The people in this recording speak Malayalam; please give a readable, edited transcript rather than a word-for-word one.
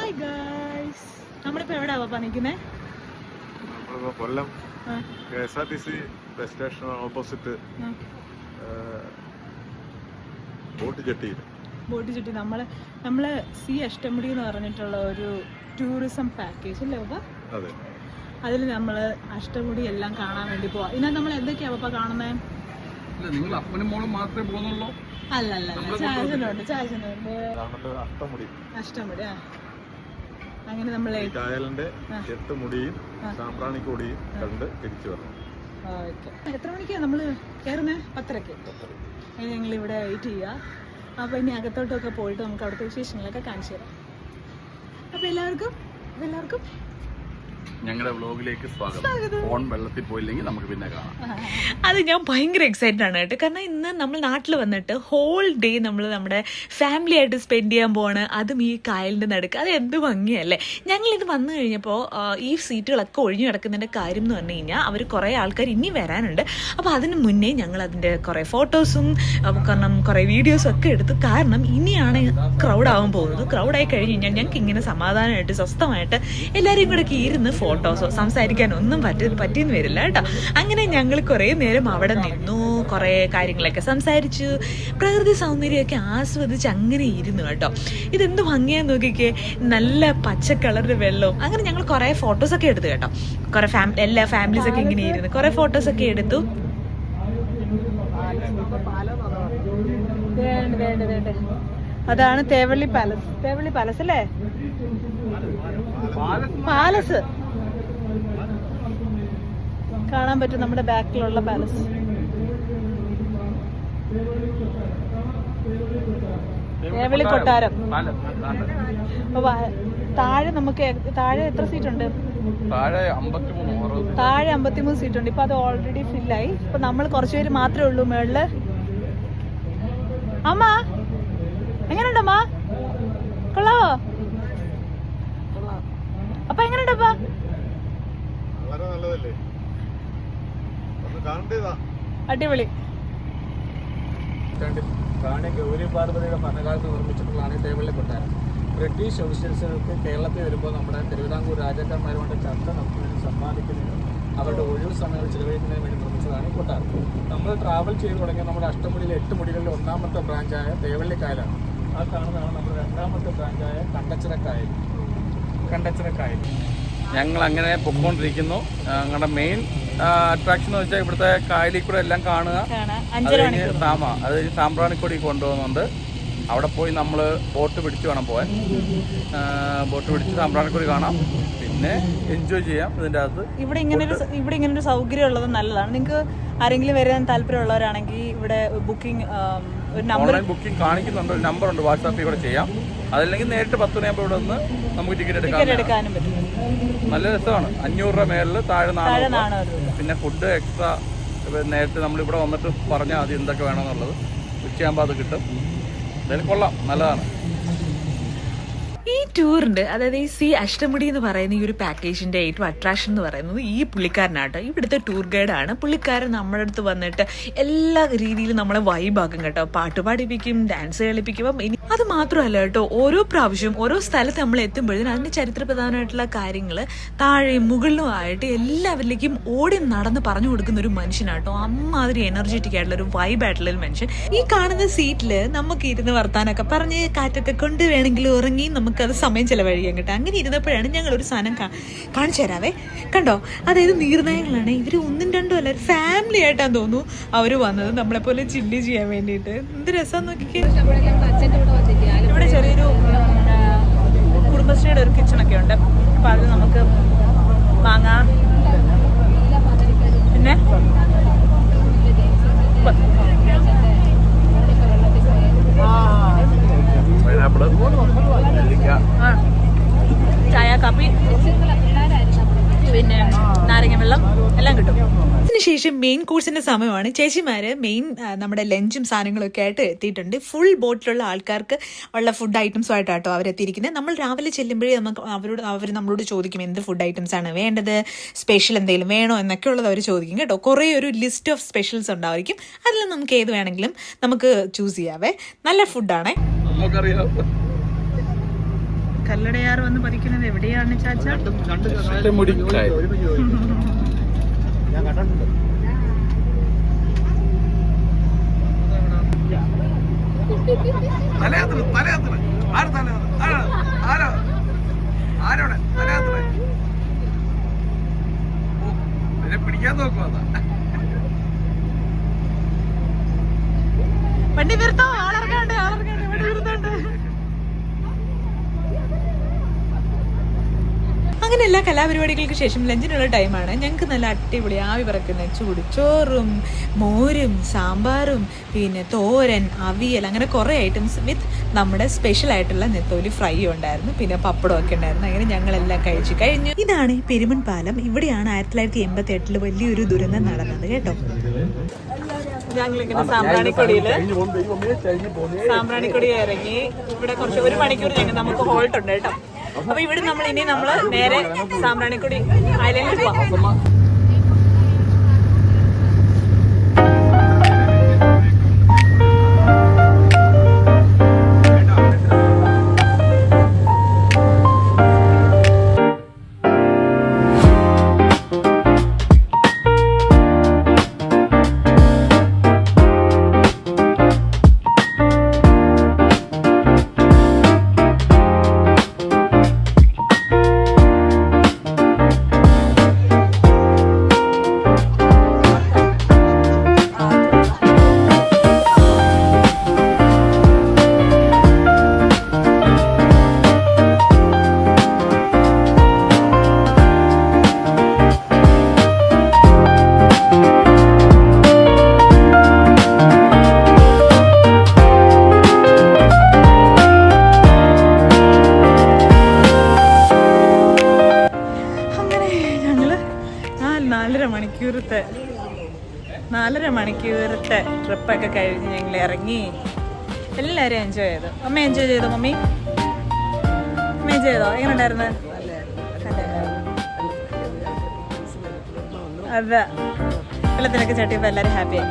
ഹായ് ഗൈസ്, നമ്മളിപ്പോ എവിടെയാ പാപ്പാ നിൽക്കുന്നേ? നമ്മളിപ്പോ കൊല്ലം KSRTC bus station opposite boat jetty. നമ്മള് സി അഷ്ടമുടി എന്ന് പറഞ്ഞിട്ടുള്ള ഒരു ടൂറിസം പാക്കേജ് അല്ലേ പാപ്പ? അതെ. അതിൽ നമ്മള് അഷ്ടമുടി എല്ലാം കാണാൻ വേണ്ടി പോവാ. ഇതിനകത്ത് നമ്മൾ എന്തൊക്കെയാ പാപ്പ കാണുന്നേ? നിങ്ങൾ അപ്പനും മോളും മാത്രമേ പോകുന്നുള്ളൂ? അല്ലല്ല, ചായനുണ്ട്. അഷ്ടമുടി. അങ്ങനെ നമ്മളെ കായലിന്റെ 8 മുടിയും സാമ്പ്രാണിക്കൊടിയും കണ്ട് തിരിച്ചു വരണം. എത്ര മണിക്കാണ് നമ്മള് കയറുന്നേ? 10:30. ഞങ്ങൾ ഇവിടെ വെയിറ്റ് ചെയ്യുക. അപ്പൊ ഇനി അകത്തോട്ടൊക്കെ പോയിട്ട് നമുക്ക് അവിടുത്തെ വിശേഷങ്ങളൊക്കെ കാണിച്ചു തരാം. അപ്പൊ എല്ലാവർക്കും ഞങ്ങളുടെ വ്ലോഗിലേക്ക് സ്വാഗതം. ഫോൺ വെള്ളത്തിൽ പോയില്ലെങ്കിൽ നമുക്ക് പിന്നെ കാണാം. അത് ഞാൻ ഭയങ്കര എക്സൈറ്റഡ് ആണ് കേട്ടോ. കാരണം ഇന്ന് നമ്മൾ നാട്ടിൽ വന്നിട്ട് ഹോൾ ഡേ നമ്മൾ നമ്മുടെ ഫാമിലി ആയിട്ട് സ്പെൻഡ് ചെയ്യാൻ പോവാണ്. അതും ഈ കായലിൻ്റെ നടുക്ക്. അത് എന്ത് ഭംഗിയല്ലേ. ഞങ്ങളിത് വന്നു കഴിഞ്ഞപ്പോൾ ഈ സീറ്റുകളൊക്കെ ഒഴിഞ്ഞു കിടക്കുന്നതിൻ്റെ കാര്യം എന്ന് പറഞ്ഞു കഴിഞ്ഞാൽ അവർ കുറേ ആൾക്കാർ ഇനി വരാനുണ്ട്. അപ്പോൾ അതിന് മുന്നേ ഞങ്ങൾ അതിൻ്റെ കുറേ ഫോട്ടോസും കാരണം കുറേ വീഡിയോസും ഒക്കെ എടുത്തു. കാരണം ഇനിയാണ് ക്രൗഡാവാൻ പോകുന്നത്. ക്രൗഡായി കഴിഞ്ഞ് കഴിഞ്ഞാൽ ഞങ്ങൾക്ക് ഇങ്ങനെ സമാധാനമായിട്ട് സ്വസ്ഥമായിട്ട് എല്ലാവരും കൂടെ ഇരുന്ന് ഫോട്ടോസോ സംസാരിക്കാനൊന്നും പറ്റിയെന്ന് വരില്ല കേട്ടോ. അങ്ങനെ ഞങ്ങൾ കുറേ നേരം അവിടെ നിന്നു, കുറേ കാര്യങ്ങളൊക്കെ സംസാരിച്ചു, പ്രകൃതി സൗന്ദര്യമൊക്കെ ആസ്വദിച്ച് അങ്ങനെ ഇരുന്നു കേട്ടോ. ഇതെന്ത് ഭംഗിയാന്ന് നോക്കിക്കേ, നല്ല പച്ച കളറിന്റെ വെള്ളവും. അങ്ങനെ ഞങ്ങൾ കുറേ ഫോട്ടോസൊക്കെ എടുത്തു കേട്ടോ. കുറേ എല്ലാ ഫാമിലീസൊക്കെ ഇങ്ങനെ ഇരുന്ന് കുറേ ഫോട്ടോസൊക്കെ എടുത്തു. അതാണ് തേവള്ളി പാലസ് അല്ലേ? പാലസ് കാണാൻ പറ്റും, നമ്മുടെ ബാക്കിലുള്ള പാലസ്. തേവള്ളി കൊട്ടാരം. താഴെ എത്ര സീറ്റ് ഉണ്ട്? താഴെ 53 സീറ്റ് ഉണ്ട്. ഇപ്പൊ അത് ഓൾറെഡി ഫില്ലായി. ഇപ്പൊ നമ്മൾ കുറച്ചുപേര് മാത്രമേ ഉള്ളൂ മേളില്. അമ്മ എങ്ങനെയുണ്ടമ്മ? കൊള്ളാവോ? അപ്പൊ എങ്ങനെയുണ്ടപ്പാ? അടിപൊളി. റാണി ഗൗരി പാർവതിയുടെ ഭരണകാലത്ത് നിർമ്മിച്ചിട്ടുള്ളതാണ് തേവള്ളി കൊട്ടാരം. ബ്രിട്ടീഷ് ഓഫീസേഴ്സുകൾക്ക് കേരളത്തിൽ വരുമ്പോൾ നമ്മുടെ തിരുവിതാംകൂർ രാജാക്കന്മാരുകൊണ്ട് ചർച്ച നടത്തുന്നതിനും സമ്പാദിക്കുന്നതിനും അവരുടെ ഒഴിവ് സമയങ്ങൾ ചിലവഴിക്കുന്നതിന് വേണ്ടി നിർമ്മിച്ചതാണ് ഈ കൊട്ടാരം. നമ്മൾ ട്രാവൽ ചെയ്ത് തുടങ്ങിയ നമ്മുടെ അഷ്ടമുടിയിലെ 8 മുടികളിൽ 1ാമത്തെ ബ്രാഞ്ചായ തേവള്ളി കായലാണ്. ആ കാണുന്നതാണ് നമ്മുടെ 2ാമത്തെ ബ്രാഞ്ചായ കണ്ടച്ചിറക്കായൽ. ഞങ്ങൾ അങ്ങനെ പൊക്കോണ്ടിരിക്കുന്നു. ഞങ്ങളുടെ മെയിൻ അട്രാക്ഷൻ എന്ന് വെച്ചാൽ ഇവിടുത്തെ കായലിൽ കൂടെ എല്ലാം കാണുക. അത് കഴിഞ്ഞ് സാമ്പ്രാണിക്കൊടി കൊണ്ടുപോകുന്നുണ്ട്. അവിടെ പോയി നമ്മൾ ബോട്ട് പിടിച്ച് വേണം പോകാൻ. ബോട്ട് പിടിച്ച് സാമ്പ്രാണിക്കൊടി കാണാം, പിന്നെ എൻജോയ് ചെയ്യാം. ഇതിൻ്റെ അകത്ത് ഇവിടെ ഇങ്ങനെ ഒരു സൗകര്യം ഉള്ളത് നല്ലതാണ്. നിങ്ങൾക്ക് ആരെങ്കിലും വരാൻ താല്പര്യമുള്ളവരാണെങ്കിൽ ഇവിടെ ഓൺലൈൻ ബുക്കിംഗ് കാണിക്കുന്നുണ്ട്. ഒരു നമ്പറുണ്ട്, വാട്സാപ്പിൽ കൂടെ ചെയ്യാം. അതല്ലെങ്കിൽ നേരിട്ട് 10 മണിയാകുമ്പോൾ ഇവിടെ നിന്ന് നമുക്ക് ടിക്കറ്റ് എടുക്കാനും പറ്റും. നല്ല രസമാണ്. 500 രൂപ മേളിൽ താഴെ നാണോ. പിന്നെ ഫുഡ് എക്സ്ട്രാ നേരത്തെ നമ്മളിവിടെ വന്നിട്ട് പറഞ്ഞാൽ അത് എന്തൊക്കെ വേണമെന്നുള്ളത് ഉച്ചയാകുമ്പോൾ അത് കിട്ടും. എന്തായാലും കൊള്ളാം, നല്ലതാണ്. ഈ ടൂറിൻ്റെ, അതായത് ഈ സി അഷ്ടമുടി എന്ന് പറയുന്ന ഈ ഒരു പാക്കേജിൻ്റെ ഏറ്റവും അട്രാക്ഷൻ എന്ന് പറയുന്നത് ഈ പുള്ളിക്കാരനാട്ടോ. ഇവിടുത്തെ ടൂർ ഗൈഡാണ്. പുള്ളിക്കാരൻ നമ്മുടെ അടുത്ത് വന്നിട്ട് എല്ലാ രീതിയിലും നമ്മളെ വൈബാക്കും കേട്ടോ. പാട്ട് പാടിപ്പിക്കും, ഡാൻസ് കളിപ്പിക്കും. അത് മാത്രമല്ല കേട്ടോ, ഓരോ പ്രാവശ്യവും ഓരോ സ്ഥലത്ത് നമ്മൾ എത്തുമ്പോഴത്തേനും അതിൻ്റെ ചരിത്രപ്രധാനമായിട്ടുള്ള കാര്യങ്ങൾ താഴെയും മുകളിലും ആയിട്ട് എല്ലാവരിലേക്കും ഓടി നടന്ന് പറഞ്ഞു കൊടുക്കുന്ന ഒരു മനുഷ്യനാട്ടോ. അമ്മാതിരി എനർജറ്റിക് ആയിട്ടുള്ള ഒരു വൈബായിട്ടുള്ള ഒരു മനുഷ്യൻ. ഈ കാണുന്ന സീറ്റിൽ നമുക്ക് ഇരുന്ന് വർത്താനൊക്കെ പറഞ്ഞ് കാറ്റൊക്കെ കൊണ്ട് വേണമെങ്കിൽ ഉറങ്ങി നമുക്കത് സമയം ചിലവഴിക്കാൻ കേട്ടോ. അങ്ങനെ ഇരുന്നപ്പോഴാണ് ഞങ്ങളൊരു സാധനം കാണിച്ചു തരാവേ. കണ്ടോ, അതായത് നീർനായകളാണ്. ഇവർ 1ഉം 2ഉം അല്ല, ഒരു ഫാമിലി ആയിട്ടാന്ന് തോന്നുന്നു അവർ വന്നത് നമ്മളെപ്പോലെ ചില്ലി ചെയ്യാൻ വേണ്ടിയിട്ട്. എന്ത് രസം നോക്കിക്കേ. ഇവിടെ ചെറിയൊരു കുടുംബശ്രീയുടെ ഒരു കിച്ചണൊക്കെ ഉണ്ട്. അപ്പം അത് നമുക്ക് വാങ്ങാം. പിന്നെ ചായ, കാപ്പി, പിന്നെ നാരങ്ങ വെള്ളം എല്ലാം കിട്ടും. അതിനുശേഷം മെയിൻ കോഴ്സിന്റെ സമയമാണ്. ചേച്ചിമാര് മെയിൻ നമ്മുടെ ലഞ്ചും സാധനങ്ങളൊക്കെ ആയിട്ട് എത്തിയിട്ടുണ്ട്. ഫുൾ ബോട്ടിലുള്ള ആൾക്കാർക്ക് ഉള്ള ഫുഡ് ഐറ്റംസും ആയിട്ടാട്ടോ അവരെത്തിയിരിക്കുന്നത്. നമ്മൾ രാവിലെ ചെല്ലുമ്പോഴേ അവർ നമ്മളോട് ചോദിക്കും എന്ത് ഫുഡ് ഐറ്റംസ് ആണ് വേണ്ടത്, സ്പെഷ്യൽ എന്തെങ്കിലും വേണോ എന്നൊക്കെ ഉള്ളത് അവർ ചോദിക്കും കേട്ടോ. കുറേ ഒരു ലിസ്റ്റ് ഓഫ് സ്പെഷ്യൽസ് ഉണ്ടായിരിക്കും. അതിൽ നമുക്ക് ഏത് വേണമെങ്കിലും നമുക്ക് ചൂസ് ചെയ്യാവേ. നല്ല ഫുഡാണേ. കല്ലടയാർ വന്ന് പതിക്കുന്നത് എവിടെയാണ് ചാച്ച? അഷ്ടമുടിക്കായൽ. ഞാൻ കണ്ടിട്ടുണ്ട്. പിടിക്കാൻ നോക്കുവാ. വണ്ടി നിർത്തോ, ആളിറങ്ങാണ്ട് വണ്ടി നിർത്താണ്ട്. അങ്ങനെ എല്ലാ കലാപരിപാടികൾക്ക് ശേഷം ലഞ്ചിനുള്ള ടൈമാണ്. ഞങ്ങൾക്ക് നല്ല അടിപൊളി ആവി പറക്കുന്ന ചൂടുചോറും മോരും സാമ്പാറും പിന്നെ തോരൻ, അവിയൽ, അങ്ങനെ കുറേ ഐറ്റംസ് വിത്ത് നമ്മുടെ സ്പെഷ്യൽ ആയിട്ടുള്ള നെത്തോലി ഫ്രൈ ഉണ്ടായിരുന്നു. പിന്നെ പപ്പടമൊക്കെ ഉണ്ടായിരുന്നു. അങ്ങനെ ഞങ്ങളെല്ലാം കഴിച്ചു കഴിഞ്ഞു. ഇതാണ് പെരുമൺ പാലം. ഇവിടെയാണ് 1988 വലിയൊരു ദുരന്തം നടന്നത് കേട്ടോ. ഞങ്ങളിങ്ങനെ സാമ്പ്രാണിക്കൊടി ഇറങ്ങി. ഇവിടെ കുറച്ച് 1 മണിക്കൂർ നമുക്ക് ഹോൾട്ട് ഉണ്ട് കേട്ടോ. അപ്പൊ ഇവിടെ നമ്മൾ നേരെ സാമ്പ്രാണിക്കൊടി ഐലൻഡിൽ പോവാം. നാലര മണിക്കൂറത്തെ ട്രിപ്പൊക്കെ കഴിഞ്ഞ് ഞങ്ങൾ ഇറങ്ങി. എല്ലാവരും എൻജോയ് ചെയ്തു. അമ്മ എൻജോയ് ചെയ്തോ? മമ്മി അമ്മ എൻജോയ് ചെയ്തോ? എങ്ങനെ ഉണ്ടായിരുന്നു? അതെ, വെള്ളത്തിനൊക്കെ ചട്ടിയപ്പോൾ എല്ലാവരും ഹാപ്പിയായി.